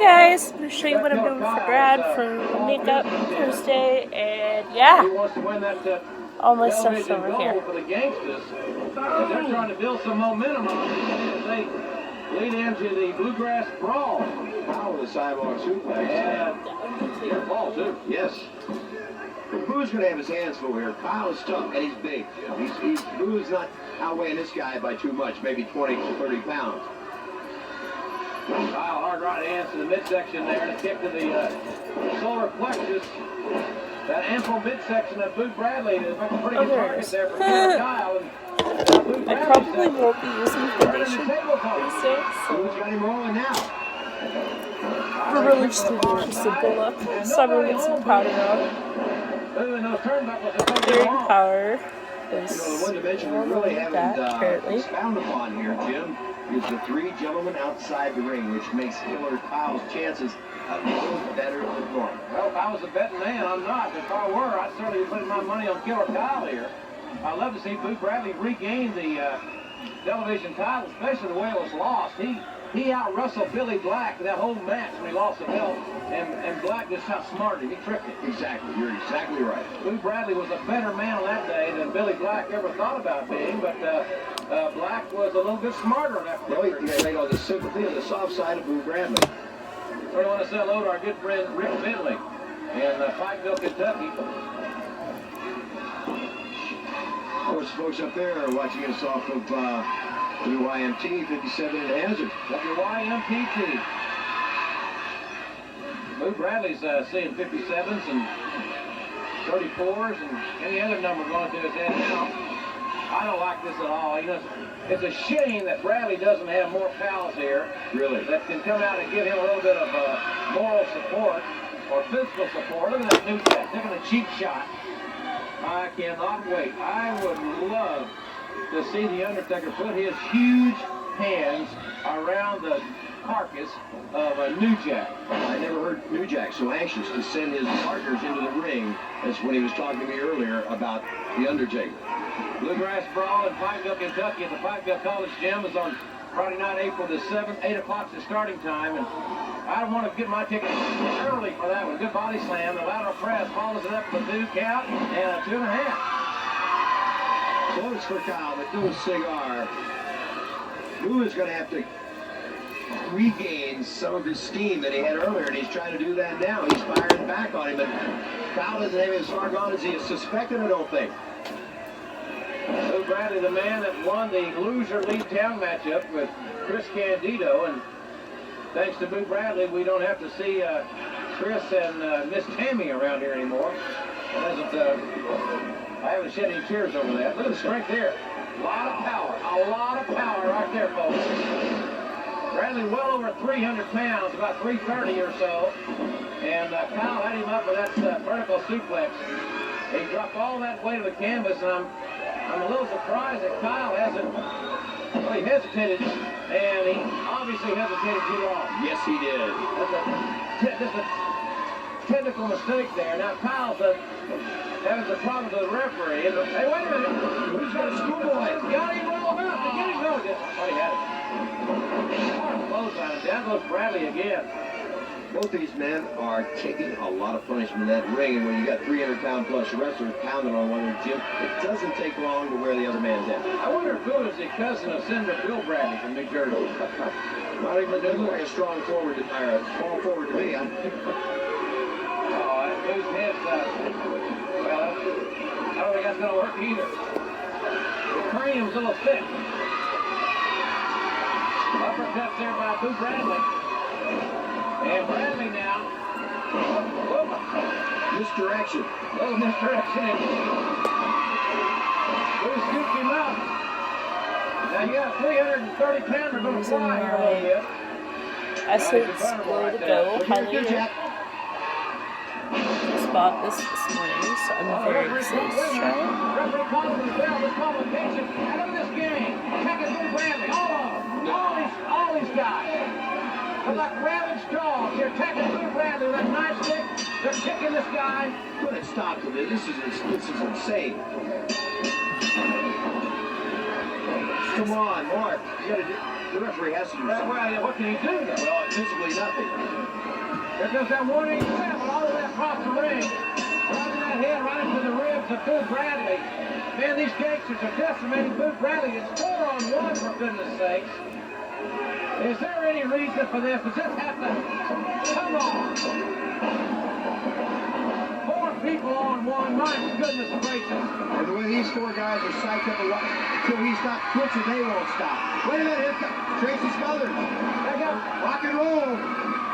Guys, I'm going to show you what I'm doing for Brad for makeup Thursday, and yeah, all my stuff's over here. They're trying to build some momentum on as they lead into the bluegrass brawl. Power with the sidewalk suplex. Yeah, your ball too. Yes. Boo's going to have his hands full here. Kyle is tough, and he's big. Boo's not outweighing this guy by too much, maybe 20 to 30 pounds. Kyle hard right hands to the midsection there, and a kick to the solar plexus. That ample midsection of Boo Bradley is a pretty good target there for Kyle. I probably won't be using foundation Thursday, so Boo's got him rolling now. we're really just going to do a simple look. So I'm going to get some powder on. Clearing power is The one dimension we really haven't apparently. expounded upon here, Jim, is the three gentlemen outside the ring, which makes Killer Kyle's chances a little better than normal. Well, if I was a betting man, I'm not. If I were, I'd certainly be putting my money on Killer Kyle here. I'd love to see Boo Bradley regain the television title, especially the way it was lost. He out-wrestled Billy Black that whole match when he lost the belt, and Black just outsmarted him. He tricked him. Exactly. You're exactly right. Boo Bradley was a better man on that day than Billy Black ever thought about being, but Black was a little bit smarter on that Well, he particular day. played on the sympathy on the soft side of Boo Bradley. I want to say hello to our good friend Rick Bentley in Pikeville, Kentucky. Of course, folks up there are watching us off of WYMT 57 in Hazard. WYMPT. Boo Bradley's seeing 57s and 34s and any other number going to his head now. I don't like this at all. You know, it's a shame that Bradley doesn't have more pals here. Really? That can come out and give him a little bit of moral support or physical support. Look at that new guy taking a cheap shot. I cannot wait. I would love to see The Undertaker put his huge hands around the carcass of a New Jack. I never heard New Jack so anxious to send his partners into the ring as when he was talking to me earlier about The Undertaker. Bluegrass Brawl in Pikeville, Kentucky at the Pikeville College Gym is on Friday night, April the 7th. 8 o'clock's the starting time, and I want to get my ticket early for that one. Good body slam. The lateral press follows it up with a 2 count and a 2.5. Close for Kyle, but no cigar. Boo is going to have to regain some of his steam that he had earlier, and he's trying to do that now. He's firing back on him, but Kyle doesn't have it as far gone as he is suspected, I don't think. Boo Bradley, the man that won the loser lead town matchup with Chris Candido, and thanks to Boo Bradley, we don't have to see Chris and Miss Tammy around here anymore. I haven't shed any tears over that. Look at the strength there. A lot of power right there, folks. Bradley well over 300 pounds, about 330 or so, and Kyle had him up with that vertical suplex. He dropped all that weight of the canvas, and I'm a little surprised that Kyle hasn't. Well, he hesitated, and he obviously hesitated too long. Yes, he did. That's a technical mistake there. Now Kyle's having some problems with the referee. And hey, wait a minute. Who's got a schoolboy? Got him rolled up. Get him going. Oh, he had it. Hard clothesline. Down goes Bradley again. Both these men are taking a lot of punishment in that ring, and when you got 300-pound plus wrestlers pounding on one of them, it doesn't take long to wear the other man's down. I wonder if Bill is the cousin of Senator Bill Bradley from New Jersey. Not even doesn't look like a strong forward to small forward to me. Oh, his head's well, I don't think that's going to work either. The cranium's a little thick. Uppercut there by Boo Bradley. And Bradley now. Misdirection. Little misdirection. Boo scooped him up. Now you got a 330-pounder going to fly here a little bit. Essence way to go, highlighter. Just bought this morning, so I'm very excited to try it. Referee calls for the bell, this convocation. And look at this game. Attacking Boo Bradley. All of them. All these guys. They're like ravaged dogs. They're attacking Boo Bradley with that nightstick. They're kicking this guy. Put a stop to this. This is insane. Come on, Mark. You gotta do. The referee has to do something. Well, what can he do then? Well, physically nothing. There goes that 187 all the way across the ring. Driving that head right into the ribs of Boo Bradley. Man, these gangsters are decimating Boo Bradley. It's 4-on-1, for goodness sakes. Is there any reason for this? Does this have to... Come on. 4 people on one. My goodness gracious. And the way these 4 guys are psyched up until he stops twitching, they won't stop. Wait a minute, here comes Tracy Smothers. They got Rock and roll.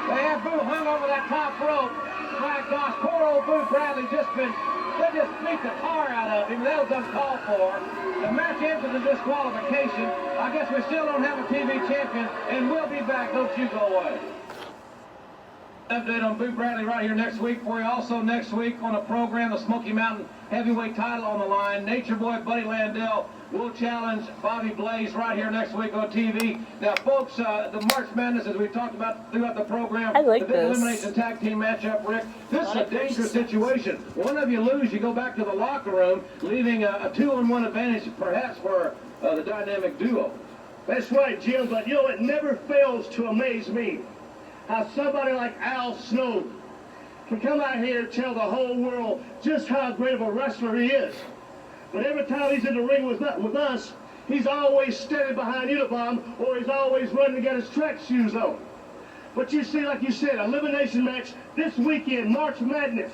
They have Boo hung over that top rope. My gosh, poor old Boo Bradley they just beat the tar out of him. That was uncalled for. The match ends with a disqualification. I guess we still don't have a TV champion, and we'll be back. Don't you go away. Update on Boo Bradley right here next week for you. Also next week on a program, the Smoky Mountain Heavyweight title on the line. Nature Boy Buddy Landell will challenge Bobby Blaze right here next week on TV. Now, folks, the March Madness, as we talked about throughout the program, I like the big this. elimination tag team matchup, Rick. This is a dangerous situation. One of you lose, you go back to the locker room, leaving a 2-on-1 advantage, perhaps for the dynamic duo. That's right, Jim, but you know, it never fails to amaze me how somebody like Al Snow can come out here and tell the whole world just how great of a wrestler he is. But every time he's in the ring with us, he's always standing behind Unabomb, or he's always running to get his track shoes on. But you see, like you said, elimination match this weekend, March Madness.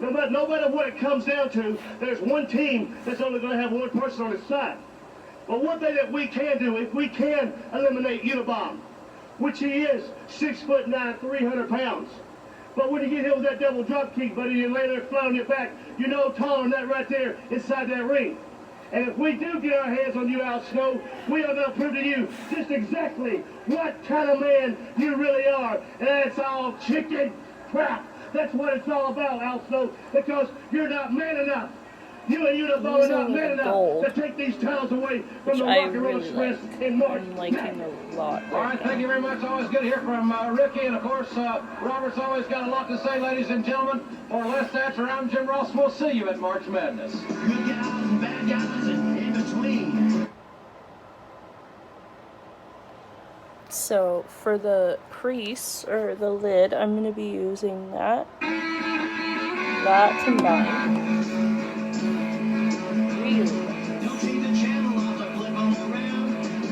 No matter what it comes down to, there's one team that's only going to have one person on its side. But one thing that we can do, if we can eliminate Unabomb, which he is 6'9", 300 pounds. But when you get hit with that double drop kick, buddy, you lay there flat on your back, you're no taller than that right there inside that ring. And if we do get our hands on you, Al Snow, we are going to prove to you just exactly what kind of man you really are. And that's all chicken crap. That's what it's all about, Al Snow, because you're not man enough. You and Unabomb are not man enough to take these titles away from the Rock and Roll Express in March. I'm liking a lot. All right, thank you very much. Always good to hear from Ricky. And, of course, Robert's always got a lot to say, ladies and gentlemen. For Les Thatcher, I'm Jim Ross. We'll see you at March Madness. Good guys and bad guys and in between. So for the crease, or the lid, I'm going to be using that. That combined.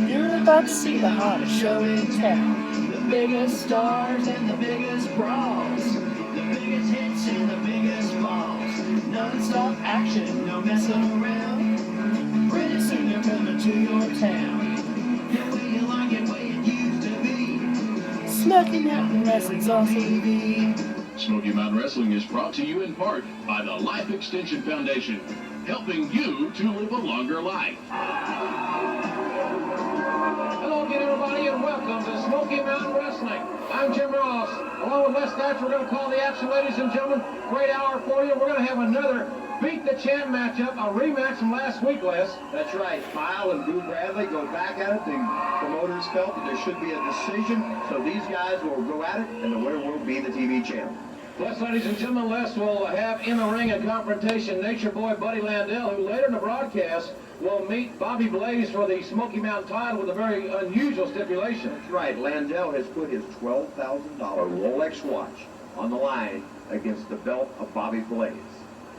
You're about to see the hottest show in town. The biggest stars and the biggest brawls. The biggest hits and the biggest falls. Non-stop action, no messing around. Pretty soon they're coming to your town. The way you like it, way it used to be. Smoky Mountain Wrestling's on TV. Smoky Mountain Wrestling is brought to you in part by the Life Extension Foundation, helping you to live a longer life. Hello again, everybody, and welcome to Smoky Mountain Wrestling. I'm Jim Ross. Along with Les Thatcher, we're going to call the action, ladies and gentlemen. Great hour for you. We're going to have another Beat the Champ matchup, a rematch from last week, Les. That's right. Kyle and Boo Bradley go back at it. The promoters felt that there should be a decision, so these guys will go at it, and the winner will be the TV champ. Plus, ladies and gentlemen, Les will have in the ring a confrontation. Nature Boy Buddy Landell, who later in the broadcast will meet Bobby Blaze for the Smoky Mountain title with a very unusual stipulation. That's right. Landell has put his $12,000 Rolex watch on the line against the belt of Bobby Blaze.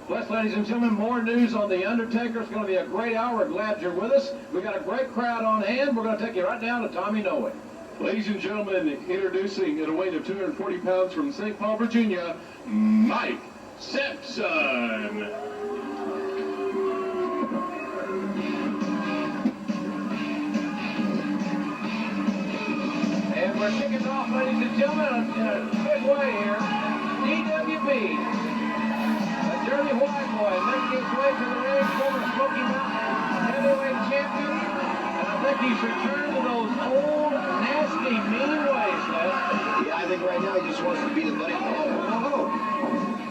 Plus, ladies and gentlemen, more news on The Undertaker. It's going to be a great hour. We're glad you're with us. We've got a great crowd on hand. We're going to take you right down to Tommy Noe. Ladies and gentlemen, introducing at a weight of 240 pounds from St. Paul, Virginia, Mike Sampson. And we're kicking it off, ladies and gentlemen, in a big way here. DWB. A dirty white boy making his way to the ring, former Smoky Mountain heavyweight champion. And I think he's returned to those old, nasty, mean ways, Les. Yeah, I think right now he just wants to beat his buddy. Oh.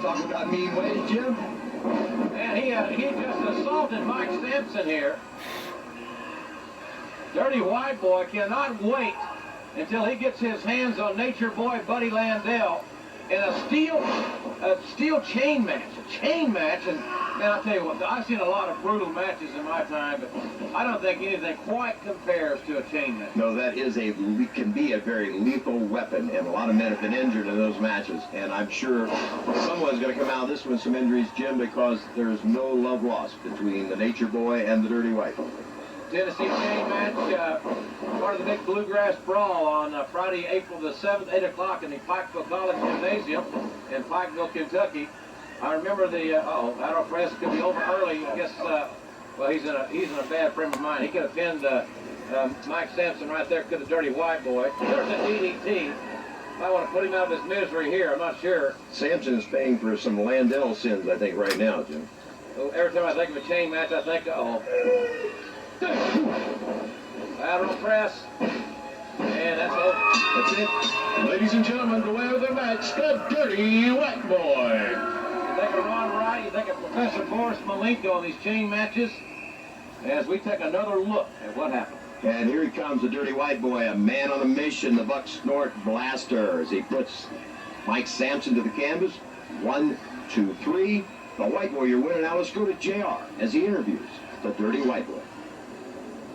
Talk about mean ways, Jim. Man, he just assaulted Mike Sampson here. Dirty white boy cannot wait until he gets his hands on Nature Boy Buddy Landell. in a steel chain match. A chain match, and man, I'll tell you what, I've seen a lot of brutal matches in my time, but I don't think anything quite compares to a chain match. No, that can be a very lethal weapon, and a lot of men have been injured in those matches. And I'm sure someone's going to come out of this with some injuries, Jim, because there's no love lost between the Nature Boy and the Dirty White Boy. Tennessee chain match, part of the big Bluegrass Brawl on Friday, April the 7th, 8 o'clock in the Pikeville College Gymnasium in Pikeville, Kentucky. I remember the, Adolf Press could be over early. I guess, well, he's in a bad frame of mind. He could have pinned Mike Sampson right there, could the Dirty White Boy. There's a DDT. I want to put him out of his misery here. I'm not sure. Sampson is paying for some Landell sins, I think, right now, Jim. So every time I think of a chain match, I think, Lateral press. And that's over. That's it. Ladies and gentlemen, the way of the match, the Dirty White Boy. You think of Ron Wright, you think of Professor Boris Malenko in these chain matches, as we take another look at what happened. And here he comes, the Dirty White Boy, a man on a mission, the Buck Snort Blaster, as he puts Mike Sampson to the canvas. 1, 2, 3. The White Warrior winning. Now let's go to JR as he interviews the Dirty White Boy.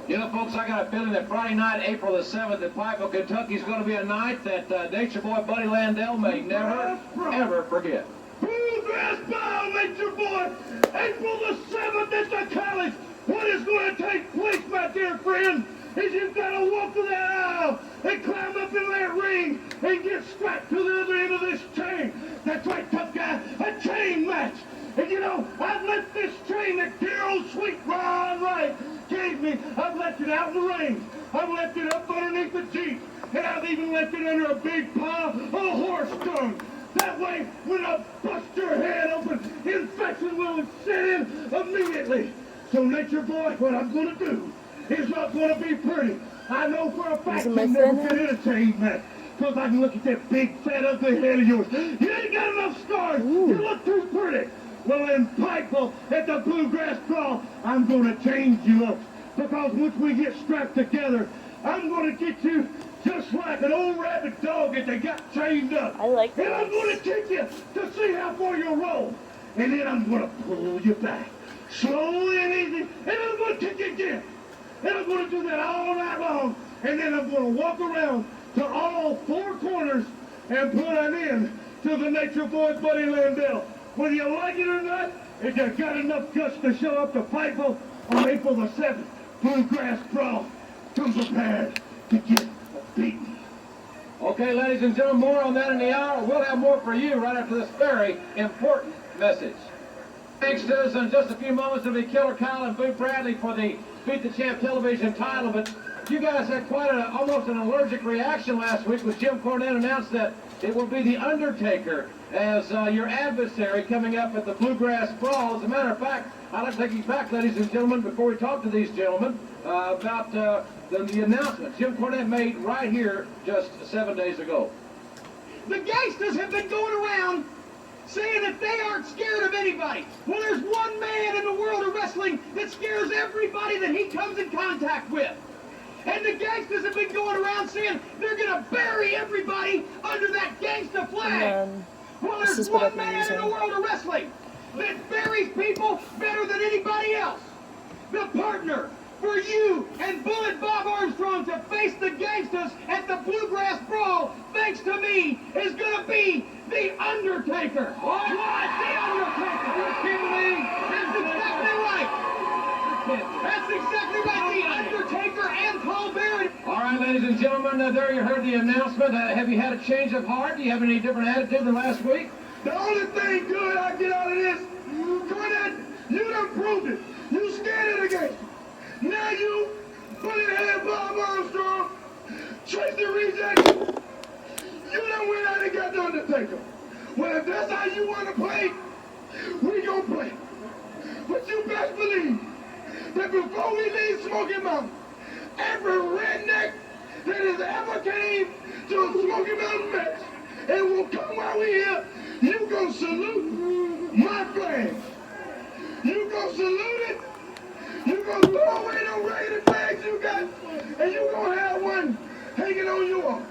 You know, folks, I got a feeling that Friday night, April the 7th in Pikeville, Kentucky is going to be a night that Nature Boy Buddy Landell may never, ever forget. Bluegrass Bowl, Nature Boy, April the 7th at the college. What is going to take place, my dear friend, is you've got to walk to that aisle and climb up in that ring and get strapped to the other end of this chain. That's right, tough guy, a chain match. And you know, I've left this chain that dear old sweet Ron Wright gave me. I've left it out in the rain. I've left it up underneath the Jeep. And I've even left it under a big pile of horse dung. That way, when I bust your head open, infection will set in immediately. So, Nature Boy, what I'm going to do is not going to be pretty. I know for a fact you never fit in a chain match. Because I can look at that big, fat, ugly head of yours. You ain't got enough scars. You look too pretty. Well, in Pikeville, at the Bluegrass Brawl, I'm going to change you up. Because once we get strapped together, I'm going to get you just like an old rabid dog that they got chained up. I like that. And I'm going to take you to see how far you'll roll. And then I'm going to pull you back. Slowly and easy. And I'm going to kick you again. And I'm going to do that all night long. And then I'm going to walk around to all four corners and put an end to the Nature Boy Buddy Landell. Whether you like it or not, if you got enough guts to show up to Pikeville on April the 7th, Bluegrass Brawl, come prepared to get beaten. Okay, ladies and gentlemen, more on that in the hour. We'll have more for you right after this very important message. Thanks to us in just a few moments to be Killer Kyle and Boo Bradley for the Beat the Champ television title, but you guys had quite almost an allergic reaction last week when Jim Cornette announced that it will be The Undertaker as your adversary coming up at the Bluegrass Brawl. As a matter of fact, I'd like to take you back, ladies and gentlemen, before we talk to these gentlemen, about the announcement Jim Cornette made right here just 7 days ago. The gangsters have been going around saying that they aren't scared of anybody. Well, there's one man in the world of wrestling that scares everybody that he comes in contact with. And the gangsters have been going around saying they're going to bury everybody under that gangsta flag. Well, there's one man in the world of wrestling that buries people better than anybody else. The partner for you and Bullet Bob Armstrong to face the gangsters at the Bluegrass Brawl, thanks to me, is going to be The Undertaker. What? The Undertaker? You're kidding me? That's exactly right. That's exactly right. The Undertaker and Paul Bearer. All right, ladies and gentlemen, there you heard the announcement. Have you had a change of heart? Do you have any different attitude than last week? The only thing good I get out of this, Cornette, you done proved it. You scared of the game. Now you, bullet head Bob Armstrong, Tracy Reject, you done went out and got the Undertaker. Well, if that's how you want to play, we gonna play. But you best believe that before we leave Smoky Mountain, every redneck that has ever came to a Smoky Mountain match and will come while we here, you gonna salute my flag. You gonna salute it. You gonna throw away them raggedy flags you got, and you gonna have one hanging on your arm.